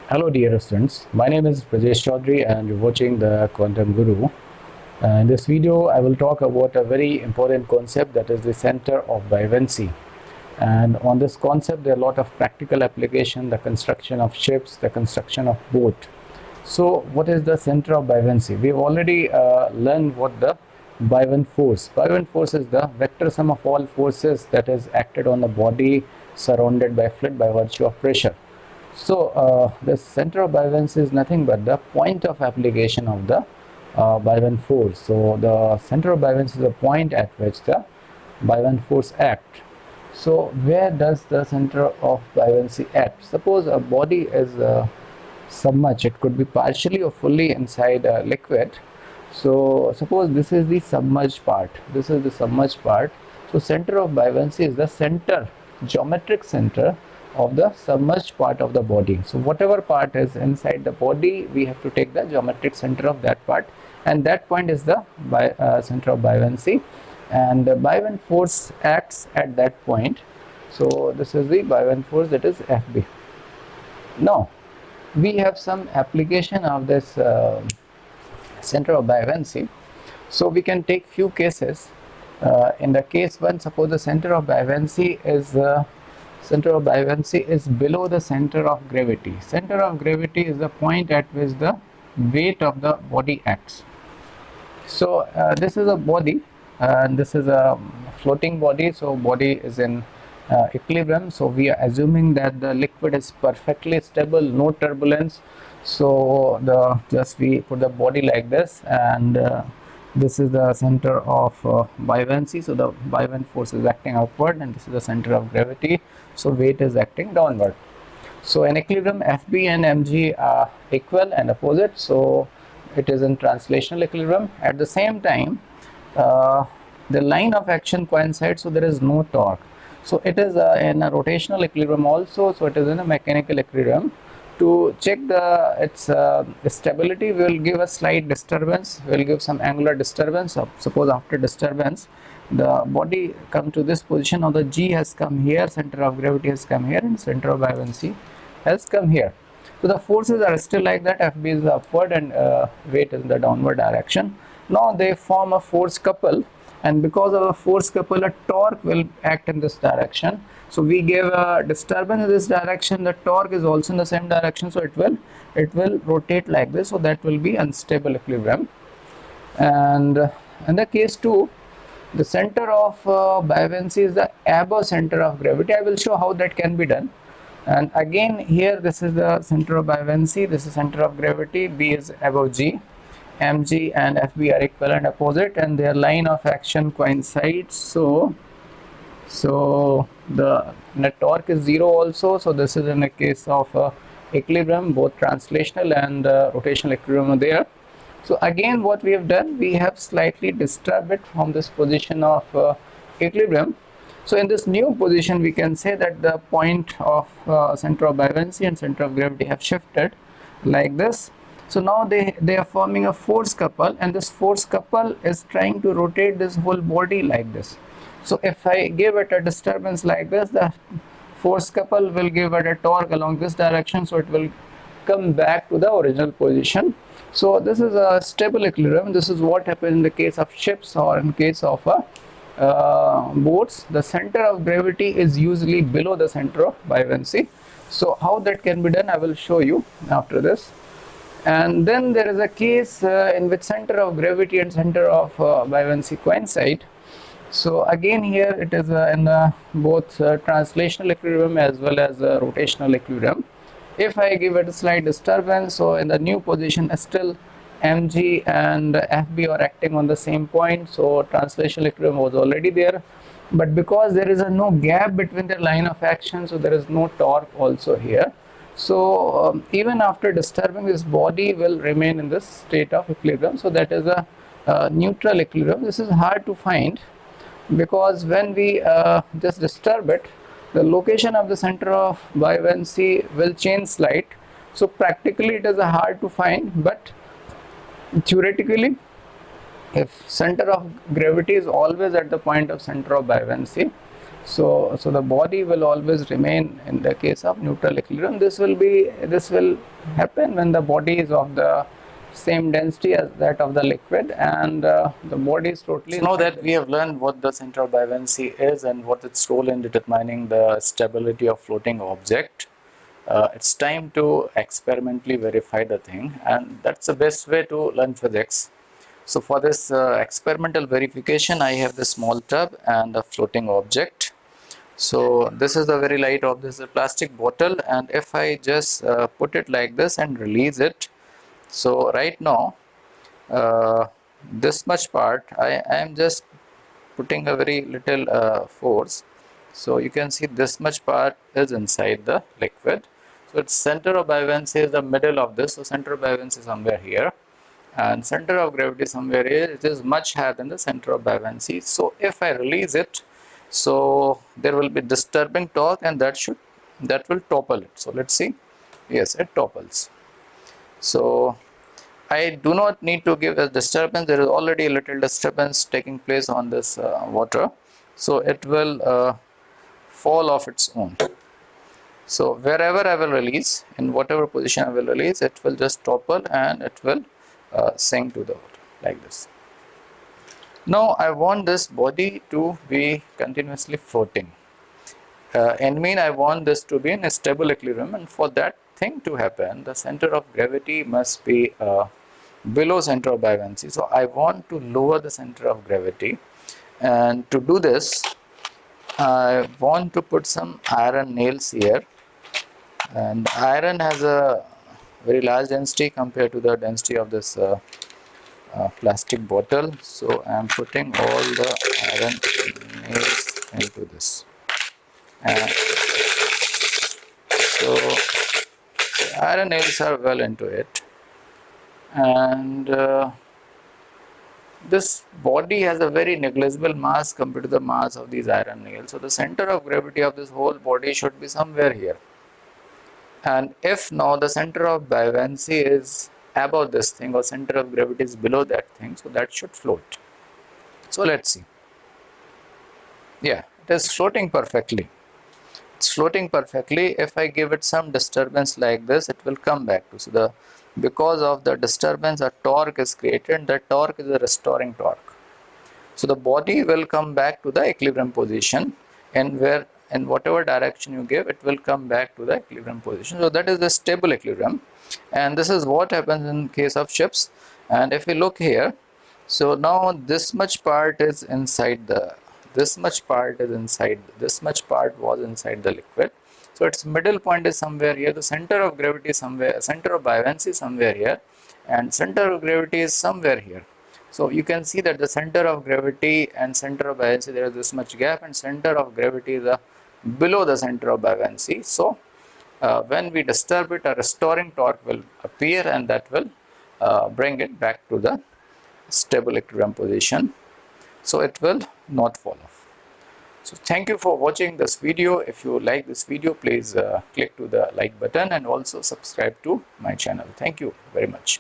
Hello dear students, my name is Prajesh Chaudhary and you're watching the Quantum Guru. In this video I will talk about a very important concept, that is the center of buoyancy. And on this concept there are a lot of practical application, the construction of ships, the construction of boat. So what is the center of buoyancy? We've already learned what the buoyant force. Buoyant force is the vector sum of all forces that is acted on the body surrounded by fluid by virtue of pressure. So the center of buoyancy is nothing but the point of application of the buoyant force. So the center of buoyancy is the point at which the buoyant force act. So where does the center of buoyancy act? Suppose a body is submerged, it could be partially or fully inside a liquid. So suppose this is the submerged part, this is the submerged part. So center of buoyancy is the center, geometric center of the submerged part of the body. So whatever part is inside the body, we have to take the geometric center of that part, and that point is the center of buoyancy, and the buoyant force acts at that point. So this is the buoyant force, that is Fb. Now we have some application of this center of buoyancy. So we can take few cases. In the case one, suppose the center of buoyancy is below the center of gravity. Center of gravity is the point at which the weight of the body acts. So this is a body and this is a floating body. So body is in equilibrium. So we are assuming that the liquid is perfectly stable, no turbulence. So just we put the body like this, and this is the center of buoyancy. So the buoyant force is acting upward, and this is the center of gravity. So weight is acting downward. So in equilibrium, Fb and mg are equal and opposite. So it is in translational equilibrium. At the same time, the line of action coincides, so there is no torque. So it is in a rotational equilibrium also. So it is in a mechanical equilibrium. To check its stability, we will give a slight disturbance. We will give some angular disturbance. Suppose after disturbance, the body come to this position. Now the G has come here, center of gravity has come here, and center of buoyancy has come here. So the forces are still like that. Fb is upward and weight is in the downward direction. Now they form a force couple, and because of a force couple, a torque will act in this direction. So we gave a disturbance in this direction, the torque is also in the same direction, so it will rotate like this. So that will be unstable equilibrium. And in the case 2, the center of buoyancy is the above center of gravity. I will show how that can be done. And again here, this is the center of buoyancy, this is center of gravity, B is above G, mg and Fb are equal and opposite, and their line of action coincides. So the net torque is 0 also. So this is in a case of equilibrium, both translational and rotational equilibrium are there. So again what we have done, we have slightly disturbed it from this position of equilibrium. So in this new position, we can say that the point of center of buoyancy and center of gravity have shifted like this. So now they are forming a force couple, and this force couple is trying to rotate this whole body like this. So if I give it a disturbance like this, the force couple will give it a torque along this direction, so it will come back to the original position. So this is a stable equilibrium. This is what happens in the case of ships or in case of boats. The center of gravity is usually below the center of buoyancy. So how that can be done, I will show you after this. And then there is a case in which center of gravity and center of buoyancy coincide. So again here it is in both translational equilibrium as well as rotational equilibrium. If I give it a slight disturbance, so in the new position still mg and Fb are acting on the same point. So translational equilibrium was already there, but because there is no gap between the line of action, so there is no torque also here. So even after disturbing, this body will remain in this state of equilibrium. So that is a neutral equilibrium. This is hard to find because when we just disturb it, the location of the center of buoyancy will change slight. So practically it is hard to find, but theoretically, if center of gravity is always at the point of center of buoyancy, So the body will always remain in the case of neutral equilibrium. This will happen when the body is of the same density as that of the liquid, and the body is totally. So now that we have learned what the center of buoyancy is and what its role in determining the stability of floating object, it's time to experimentally verify the thing, and that's the best way to learn physics. So for this experimental verification, I have this small tub and a floating object. So this is the very light of this plastic bottle, and if I just put it like this and release it, so right now uh, this much part I am just putting a very little force, so you can see this much part is inside the liquid. So its center of buoyancy is the middle of this, so center of buoyancy is somewhere here, and center of gravity somewhere here. It is much higher than the center of buoyancy. So if I release it, so there will be disturbing torque, and that will topple it. So let's see. Yes, it topples. So I do not need to give a disturbance. There is already a little disturbance taking place on this water, so it will fall off its own. So wherever I will release, in whatever position I will release, it will just topple and it will sink to the water like this. Now I want this body to be continuously floating. And I want this to be in a stable equilibrium, and for that thing to happen, the center of gravity must be below center of buoyancy. So I want to lower the center of gravity, and to do this, I want to put some iron nails here, and iron has a very large density compared to the density of this plastic bottle. So I am putting all the iron nails into this, and so iron nails are well into it, and this body has a very negligible mass compared to the mass of these iron nails. So the center of gravity of this whole body should be somewhere here. And if now the center of buoyancy is above this thing, or center of gravity is below that thing, so that should float. So let's see. Yeah, it is floating perfectly. It's floating perfectly. If I give it some disturbance like this, it will come back to. So because of the disturbance, a torque is created. The torque is a restoring torque. So the body will come back to the equilibrium position, and in whatever direction you give, it will come back to the equilibrium position. So that is the stable equilibrium, and this is what happens in case of ships. And if we look here, so now this much part is inside this much part was inside the liquid. So its middle point is somewhere here. The center of gravity is somewhere, center of buoyancy is somewhere here, and center of gravity is somewhere here. So you can see that the center of gravity and center of buoyancy, there is this much gap, and center of gravity is below the center of buoyancy. So when we disturb it, a restoring torque will appear, and that will bring it back to the stable equilibrium position. So it will not fall off. So thank you for watching this video. If you like this video, please click to the like button and also subscribe to my channel. Thank you very much.